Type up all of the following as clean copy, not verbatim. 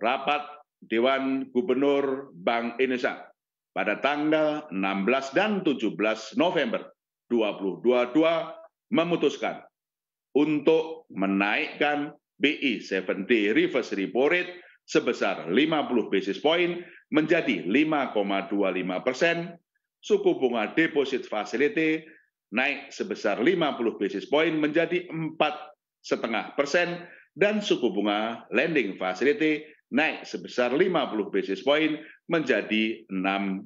rapat Dewan Gubernur Bank Indonesia pada tanggal 16 dan 17 November 2022 memutuskan untuk menaikkan BI 7-day reverse repo rate sebesar 50 basis point menjadi 5,25%, suku bunga deposit facility naik sebesar 50 basis point menjadi 4,5%, dan suku bunga lending facility naik sebesar 50 basis point menjadi 6%.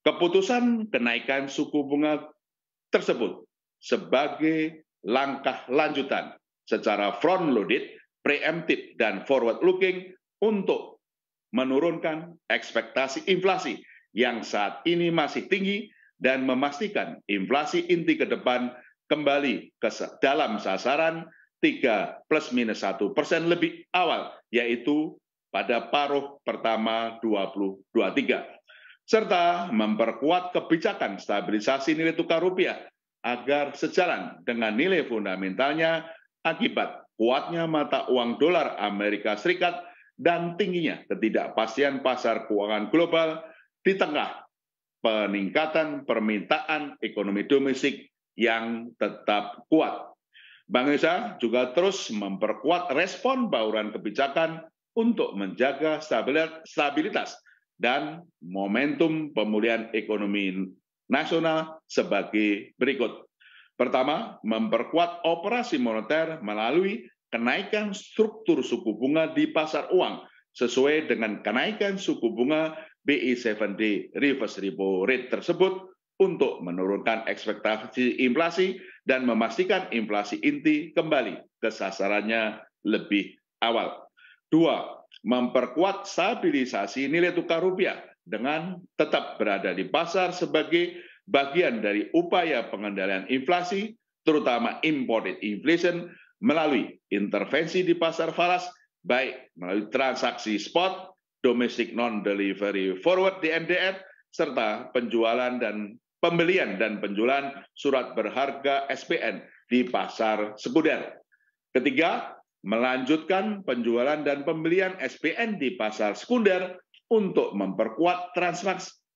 Keputusan kenaikan suku bunga tersebut sebagai langkah lanjutan secara front-loaded, preemptive, dan forward-looking untuk menurunkan ekspektasi inflasi yang saat ini masih tinggi dan memastikan inflasi inti ke depan kembali ke dalam sasaran 3 ± 1% lebih awal, yaitu pada paruh pertama 2023, serta memperkuat kebijakan stabilisasi nilai tukar rupiah agar sejalan dengan nilai fundamentalnya akibat kuatnya mata uang dolar Amerika Serikat dan tingginya ketidakpastian pasar keuangan global di tengah peningkatan permintaan ekonomi domestik yang tetap kuat. Bank Indonesia juga terus memperkuat respon bauran kebijakan untuk menjaga stabilitas dan momentum pemulihan ekonomi nasional sebagai berikut. Pertama, memperkuat operasi moneter melalui kenaikan struktur suku bunga di pasar uang sesuai dengan kenaikan suku bunga BI 7-day reverse repo rate tersebut untuk menurunkan ekspektasi inflasi dan memastikan inflasi inti kembali ke sasarannya lebih awal. Dua, memperkuat stabilisasi nilai tukar rupiah dengan tetap berada di pasar sebagai bagian dari upaya pengendalian inflasi, terutama imported inflation, melalui intervensi di pasar falas, baik melalui transaksi spot, domestic non-delivery forward (DNDF), serta penjualan dan pembelian dan penjualan surat berharga SPN di pasar sekunder. Ketiga, melanjutkan penjualan dan pembelian SPN di pasar sekunder untuk memperkuat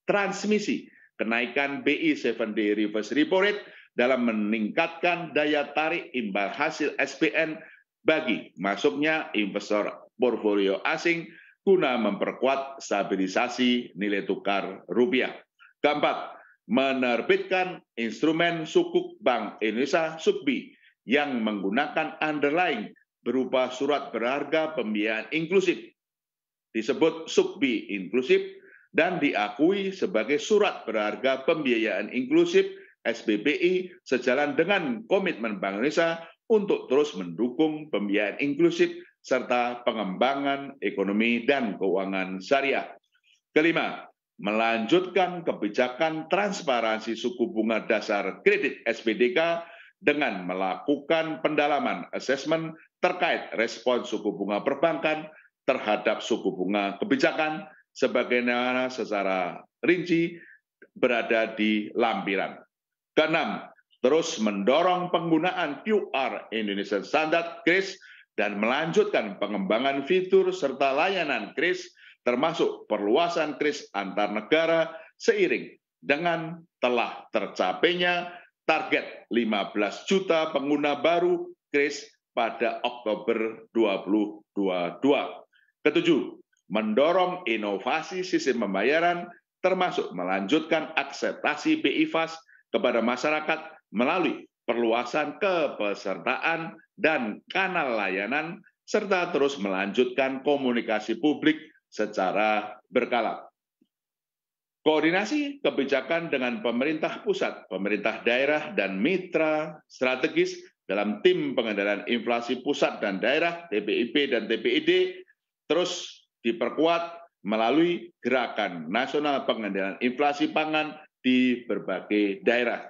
transmisi kenaikan BI 7-day reverse repo rate dalam meningkatkan daya tarik imbal hasil SPN bagi masuknya investor portfolio asing guna memperkuat stabilisasi nilai tukar rupiah. Keempat, menerbitkan instrumen sukuk Bank Indonesia (SUKBI) yang menggunakan underlying berupa surat berharga pembiayaan inklusif, disebut SUKBI inklusif, dan diakui sebagai surat berharga pembiayaan inklusif SBBI sejalan dengan komitmen Bank Indonesia untuk terus mendukung pembiayaan inklusif serta pengembangan ekonomi dan keuangan syariah. Kelima, melanjutkan kebijakan transparansi suku bunga dasar kredit SPDK dengan melakukan pendalaman asesmen terkait respon suku bunga perbankan terhadap suku bunga kebijakan sebagaimana secara rinci berada di lampiran. Keenam, terus mendorong penggunaan QR Indonesian Standard (QRIS) dan melanjutkan pengembangan fitur serta layanan QRIS termasuk perluasan QRIS antar negara seiring dengan telah tercapainya target 15 juta pengguna baru QRIS pada Oktober 2022. Ketujuh, mendorong inovasi sistem pembayaran termasuk melanjutkan akseptasi BI Fast kepada masyarakat melalui perluasan kepesertaan dan kanal layanan serta terus melanjutkan komunikasi publik secara berkala. Koordinasi kebijakan dengan pemerintah pusat, pemerintah daerah, dan mitra strategis dalam tim pengendalian inflasi pusat dan daerah (TPIP dan TPID) terus diperkuat melalui Gerakan Nasional Pengendalian Inflasi Pangan di berbagai daerah.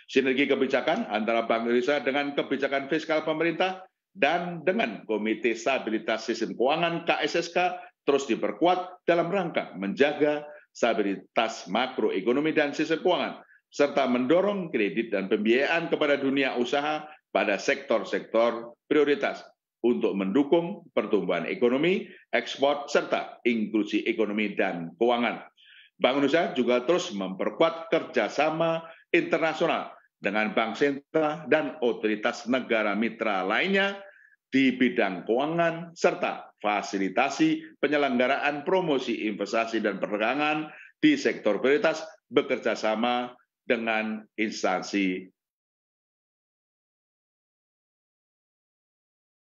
Sinergi kebijakan antara Bank Indonesia dengan kebijakan fiskal pemerintah dan dengan Komite Stabilitas Sistem Keuangan (KSSK) terus diperkuat dalam rangka menjaga stabilitas makroekonomi dan sistem keuangan, serta mendorong kredit dan pembiayaan kepada dunia usaha pada sektor-sektor prioritas untuk mendukung pertumbuhan ekonomi, ekspor, serta inklusi ekonomi dan keuangan. Bank Indonesia juga terus memperkuat kerjasama internasional dengan bank sentral dan otoritas negara mitra lainnya di bidang keuangan, serta fasilitasi penyelenggaraan promosi investasi dan perdagangan di sektor prioritas bekerja sama dengan instansi